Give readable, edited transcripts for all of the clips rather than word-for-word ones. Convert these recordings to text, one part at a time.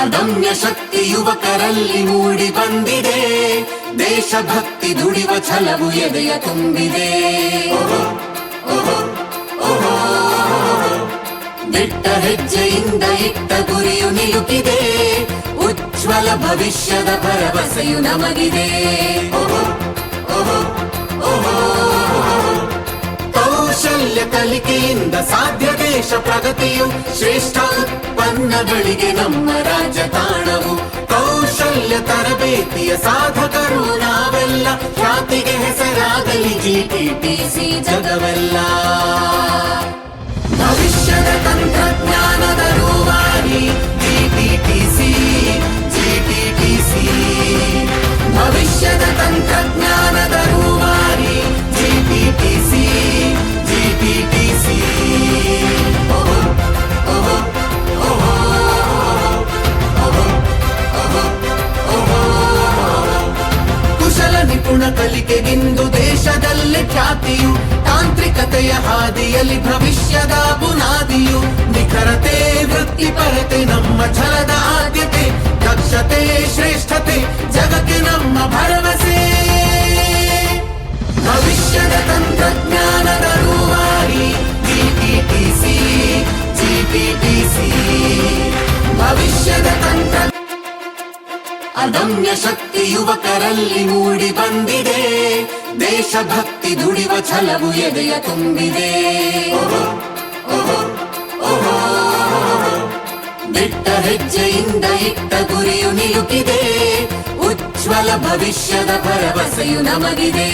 ಅದಮ್ಯ ಶಕ್ತಿ ಯುವಕರಲ್ಲಿ ಮೂಡಿ ಬಂದಿದೆ, ದೇಶಭಕ್ತಿ ದುಡಿವ ಛಲವು ಎದೆಯ ತುಂಬಿದೆ. ದಿಟ್ಟ ಹೆಜ್ಜೆಯಿಂದ ಇಟ್ಟ ಗುರಿಯು ನಿಲುಕಿದೆ, ಉಜ್ವಲ ಭವಿಷ್ಯದ ಭರವಸೆಯು ನಮಗಿದೆ. ಕೌಶಲ್ಯ ಕಲಿಕೆಯಿಂದ ಸಾಧ್ಯ ದೇಶ ಪ್ರಗತಿಯು, ಶ್ರೇಷ್ಠ ಉತ್ಪನ್ನಗಳಿಗೆ ನಮ್ಮ ರಾಜ್ಯ ತಾಣವು. ಕೌಶಲ್ಯ ತರಬೇತಿಯ ಸಾಧಕರು ನಾವೆಲ್ಲ, ಖ್ಯಾತಿಗೆ ಹೆಸರಾಗಲಿ GTTC ಜಗವೆಲ್ಲ. ಭವಿಷ್ಯದ ತಂತ್ರಜ್ಞಾನದ ರೂವಾರಿ GTTC, GTTC. ಭವಿಷ್ಯದ ತಂತ್ರಜ್ಞಾನದ ರೂವಾರಿ GTTC, GTTC. ಕುಶಲ ನಿಪುಣ ಕಲಿಕೆಗಿಂದು ದೇಶದಲ್ಲೇ ಖ್ಯಾತಿಯು, ತಾಂತ್ರಿಕತೆಯ ಹಾದಿಯಲ್ಲಿ ಭವಿಷ್ಯದ ಬುನಾದಿಯು. ನಿಖರತೆ ವೃತ್ತಿಪರತೆ ನಮ್ಮ ಛಲದ ಆದ್ಯತೆ, ದಕ್ಷತೆ ಶ್ರೇಷ್ಠತೆ ಜಗಕ್ಕೆ ನಮ್ಮ ಭರವಸೆ. ಭವಿಷ್ಯದ ತಂತ್ರಜ್ಞಾನದ ರೂವಾರಿ GTTC, GTTC. ಭವಿಷ್ಯದ ತಂತ್ರ ಅದಮ್ಯ ಶಕ್ತಿ ಯುವಕರಲ್ಲಿ ಮೂಡಿ ಬಂದಿದೆ, ದೇಶಭಕ್ತಿ ದುಡಿವ ಛಲವು ಎದೆಯ ತುಂಬಿದೆ. ದಿಟ್ಟ ಹೆಜ್ಜೆಯಿಂದ ಇಟ್ಟ ಗುರಿಯು ನಿಲುಕಿದೆ, ಉಜ್ವಲ ಭವಿಷ್ಯದ ಭರವಸೆಯು ನಮಗಿದೆ.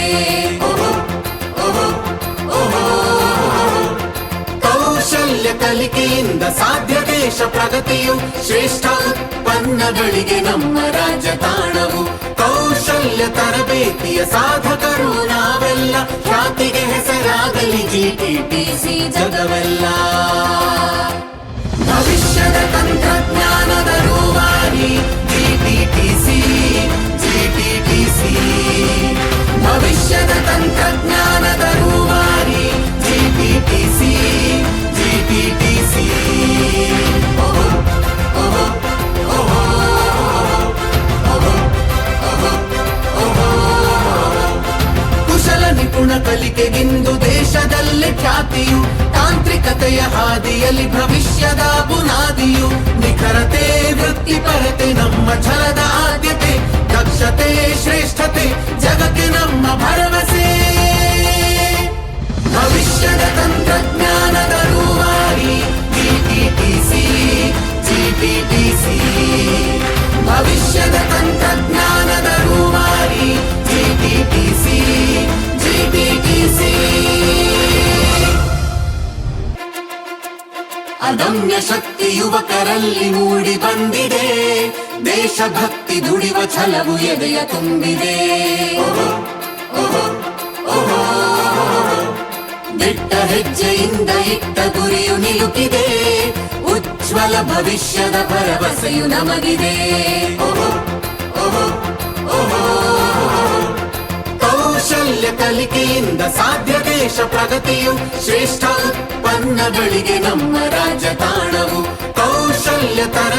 ಕೌಶಲ್ಯ ಕಲಿಕೆಯಿಂದ ಸಾಧ್ಯ ದೇಶ ಪ್ರಗತಿಯು, ಶ್ರೇಷ್ಠ ಉತ್ಪನ್ನಗಳಿಗೆ ನಮ್ಮ ರಾಜ್ಯ ತಾಣವು. ಕೌಶಲ್ಯ ತರಬೇತಿಯ ಸಾಧಕರು ನಾವೆಲ್ಲ, ಖ್ಯಾತಿಗೆ ಹೆಸರಾಗಲಿ GTTC ಜಗವೆಲ್ಲ. ಭವಿಷ್ಯದ ತಂತ್ರಜ್ಞಾನದ ರೂವಾರಿ GTTC, GTTC. ಭವಿಷ್ಯದ ತಂತ್ರಜ್ಞಾನದ ರೂವಾರಿ GTTC, GTTC. ಕುಶಲ ನಿಪುಣ ಕಲಿಕೆಗಿಂದು ದೇಶದಲ್ಲೇ ಖ್ಯಾತಿಯು, ತಾಂತ್ರಿಕತೆಯ ಹಾದಿಯಲ್ಲಿ ಭವಿಷ್ಯದ ಬುನಾದಿಯು. ನಿಖರತೆ ವೃತ್ತಿಪರತೆ ನಮ್ಮ ಛಲದ ಆದ್ಯತೆ, ದಕ್ಷತೆ ಶ್ರೇಷ್ಠತೆ ಜಗಕ್ಕೆ ನಮ್ಮ ಭರವಸೆ. ಭವಿಷ್ಯದ ತಂತ್ರಜ್ಞಾನದ ರೂವಾರಿ GTTC, GTTC. ಭವಿಷ್ಯದ ತಂತ್ರಜ್ಞಾನದ ರೂವಾರಿ GTTC, GTTC. ಅದಮ್ಯ ಶಕ್ತಿ ಯುವಕರಲ್ಲಿ ಮೂಡಿ ಬಂದಿದೆ, ದೇಶಭಕ್ತಿ ದುಡಿವ ಛಲವು ಎದೆಯ ತುಂಬಿದೆ. ದಿಟ್ಟ ಹೆಜ್ಜೆಯಿಂದ ಇಟ್ಟ ಗುರಿಯು ನಿಲುಕಿದೆ, ಉಜ್ವಲ ಭವಿಷ್ಯದ ಭರವಸೆಯು ನಮಗಿದೆ. ಕೌಶಲ್ಯ ಕಲಿಕೆಯಿಂದ ಸಾಧ್ಯ ದೇಶ ಪ್ರಗತಿಯು, ಶ್ರೇಷ್ಠ ಉತ್ಪನ್ನಗಳಿಗೆ ನಮ್ಮ ರಾಜ್ಯ ತಾಣವು. ಕೌಶಲ್ಯ ತರಬೇತಿ